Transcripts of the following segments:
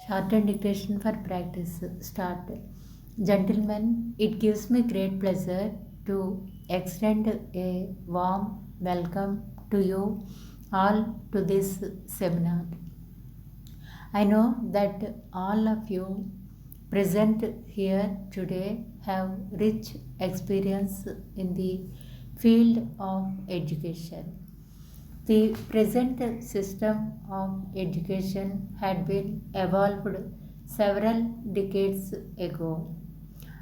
Shorthand dictation for practice. Start. Gentlemen, it gives me great pleasure to extend a warm welcome to you all to this seminar. I know that all of you present here today have rich experience in the field of education. The present system of education had been evolved several decades ago.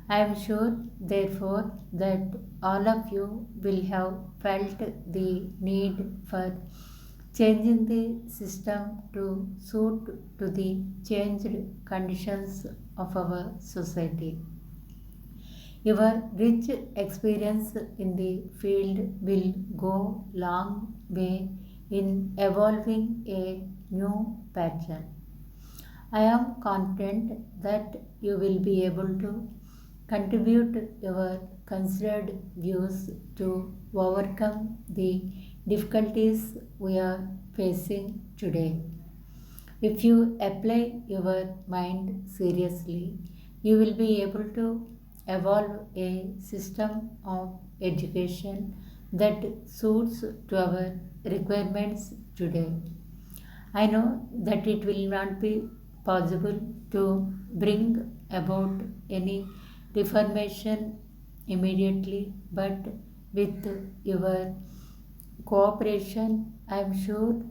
I am sure, therefore, that all of you will have felt the need for changing the system to suit to the changed conditions of our society. Your rich experience in the field will go long way in evolving a new pattern. I am confident that you will be able to contribute your considered views to overcome the difficulties we are facing today. If you apply your mind seriously, you will be able to evolve a system of education that suits to our requirements today. I know that it will not be possible to bring about any reformation immediately, but with your cooperation, I am sure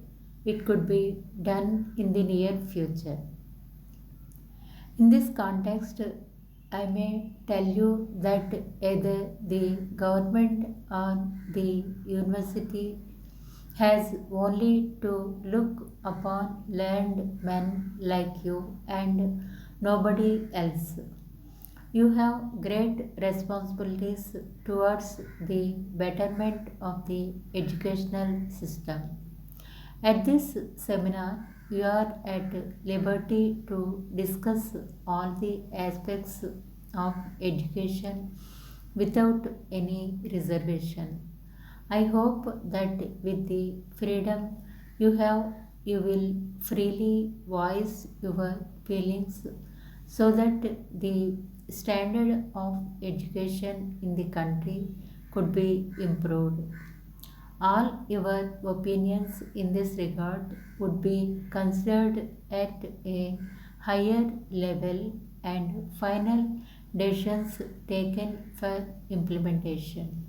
it could be done in the near future. In this context, I may tell you that either the government or the university has only to look upon learned men like you and nobody else. You have great responsibilities towards the betterment of the educational system. At this seminar, you are at liberty to discuss all the aspects of education without any reservation. I hope that with the freedom you have, you will freely voice your feelings so that the standard of education in the country could be improved. All your opinions in this regard would be considered at a higher level and final decisions taken for implementation.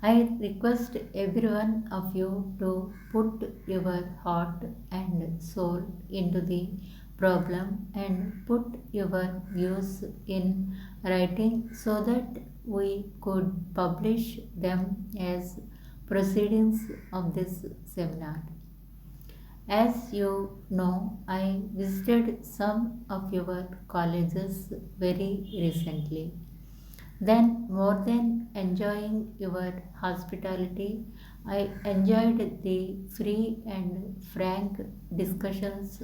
I request every one of you to put your heart and soul into the problem and put your views in writing so that we could publish them as proceedings of this seminar. As you know, I visited some of your colleges very recently. Then, more than enjoying your hospitality, I enjoyed the free and frank discussions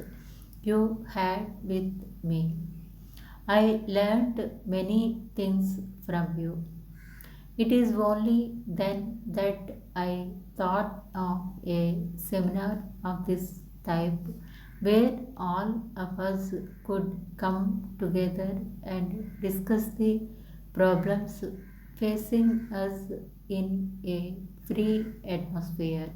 you had with me. I learned many things from you. It is only then that I thought of a seminar of this type where all of us could come together and discuss the problems facing us in a free atmosphere.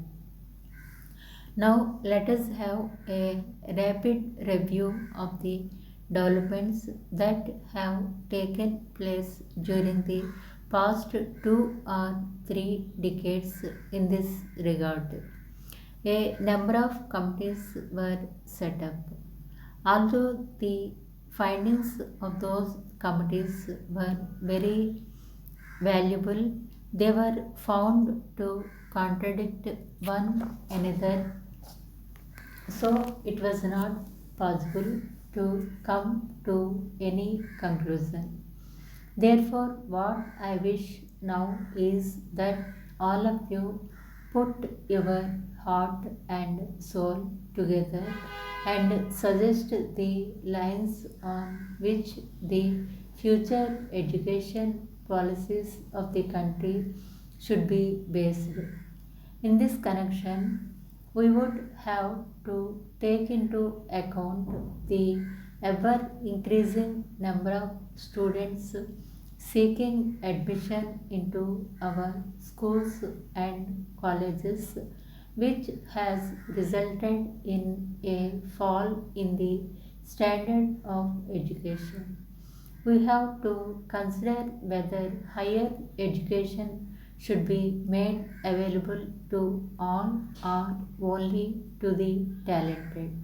Now, let us have a rapid review of the developments that have taken place during the past 2 or 3 decades in this regard. A number of committees were set up. Although the findings of those committees were very valuable, they were found to contradict one another, so it was not possible to come to any conclusion. Therefore, what I wish now is that all of you put your heart and soul together and suggest the lines on which the future education policies of the country should be based. In this connection, we would have to take into account the ever increasing number of students seeking admission into our schools and colleges, which has resulted in a fall in the standard of education. We have to consider whether higher education should be made available to all or only to the talented.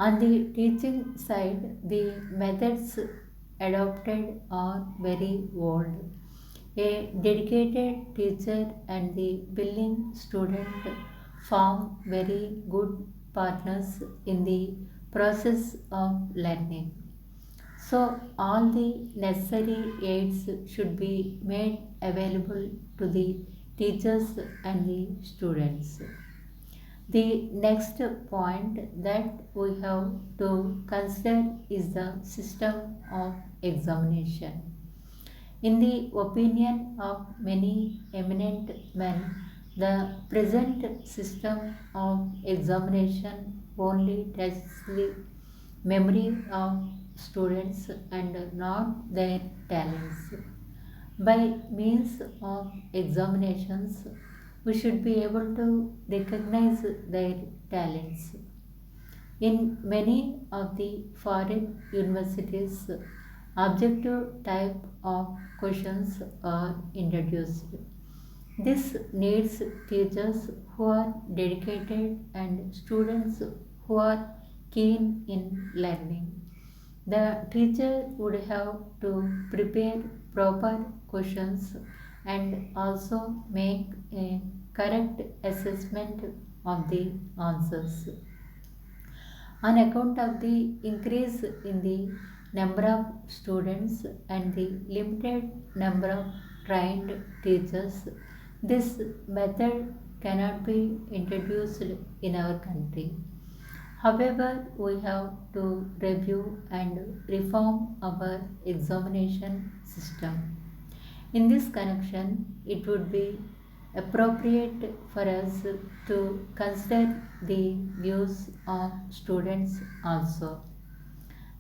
On the teaching side, the methods adopted are very old. A dedicated teacher and the willing student form very good partners in the process of learning. So, all the necessary aids should be made available to the teachers and the students. The next point that we have to consider is the system of examination. In the opinion of many eminent men, the present system of examination only tests the memory of students and not their talents. By means of examinations, we should be able to recognize their talents. In many of the foreign universities, objective type of questions are introduced. This needs teachers who are dedicated and students who are keen in learning. The teacher would have to prepare proper questions and also make a correct assessment of the answers. On account of the increase in the number of students and the limited number of trained teachers, this method cannot be introduced in our country. However, we have to review and reform our examination system. In this connection, it would be appropriate for us to consider the views of students also.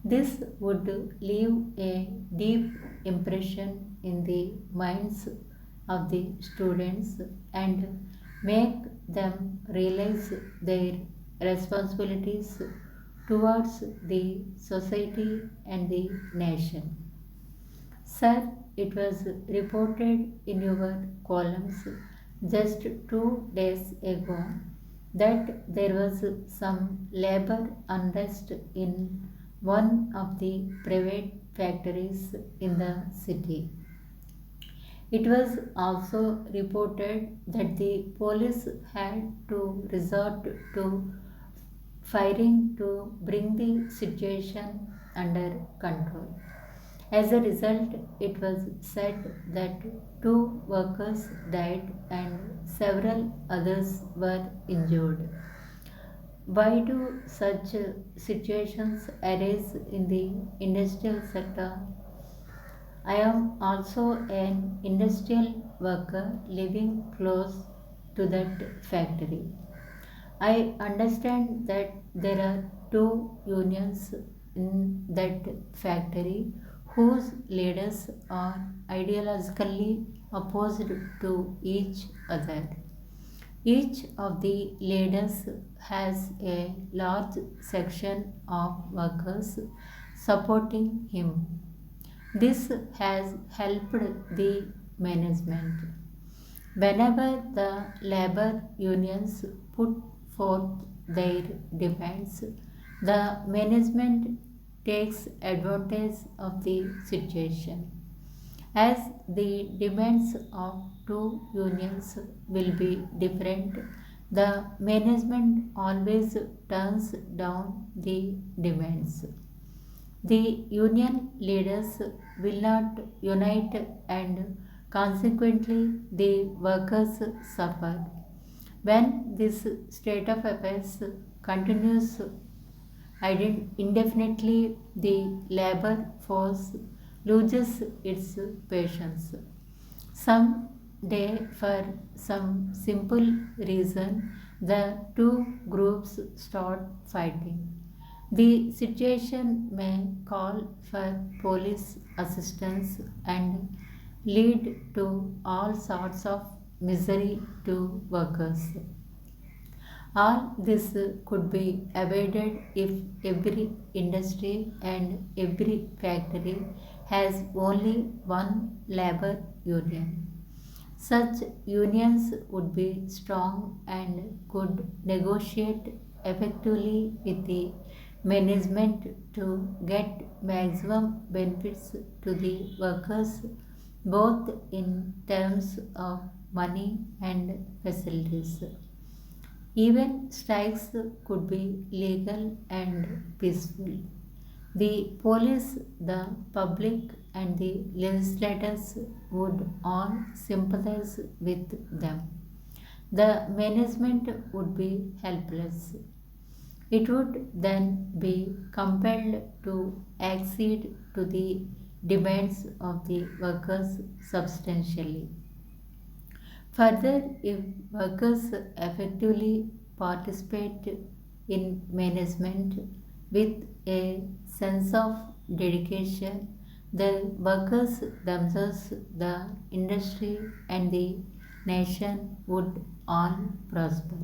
This would leave a deep impression in the minds of the students and make them realize their responsibilities towards the society and the nation. Sir, it was reported in your columns just 2 days ago that there was some labor unrest in one of the private factories in the city. It was also reported that the police had to resort to firing to bring the situation under control. As a result, it was said that 2 workers died and several others were injured. Why do such situations arise in the industrial sector? I am also an industrial worker living close to that factory. I understand that there are 2 unions in that factory whose leaders are ideologically opposed to each other. Each of the leaders has a large section of workers supporting him. This has helped the management. Whenever the labor unions put forth their demands, the management takes advantage of the situation. As the demands of 2 unions will be different, the management always turns down the demands. The union leaders will not unite and consequently the workers suffer. When this state of affairs continues indefinitely, the labor force loses its patience. Some day, for some simple reason, the two groups start fighting. The situation may call for police assistance and lead to all sorts of misery to workers. All this could be avoided if every industry and every factory has only one labor union. Such unions would be strong and could negotiate effectively with the management to get maximum benefits to the workers, both in terms of money and facilities. Even strikes could be legal and peaceful. The police, the public, and the legislators would all sympathize with them. The management would be helpless. It would then be compelled to accede to the demands of the workers substantially. Further, if workers effectively participate in management with a sense of dedication, the workers themselves, the industry, and the nation would all prosper.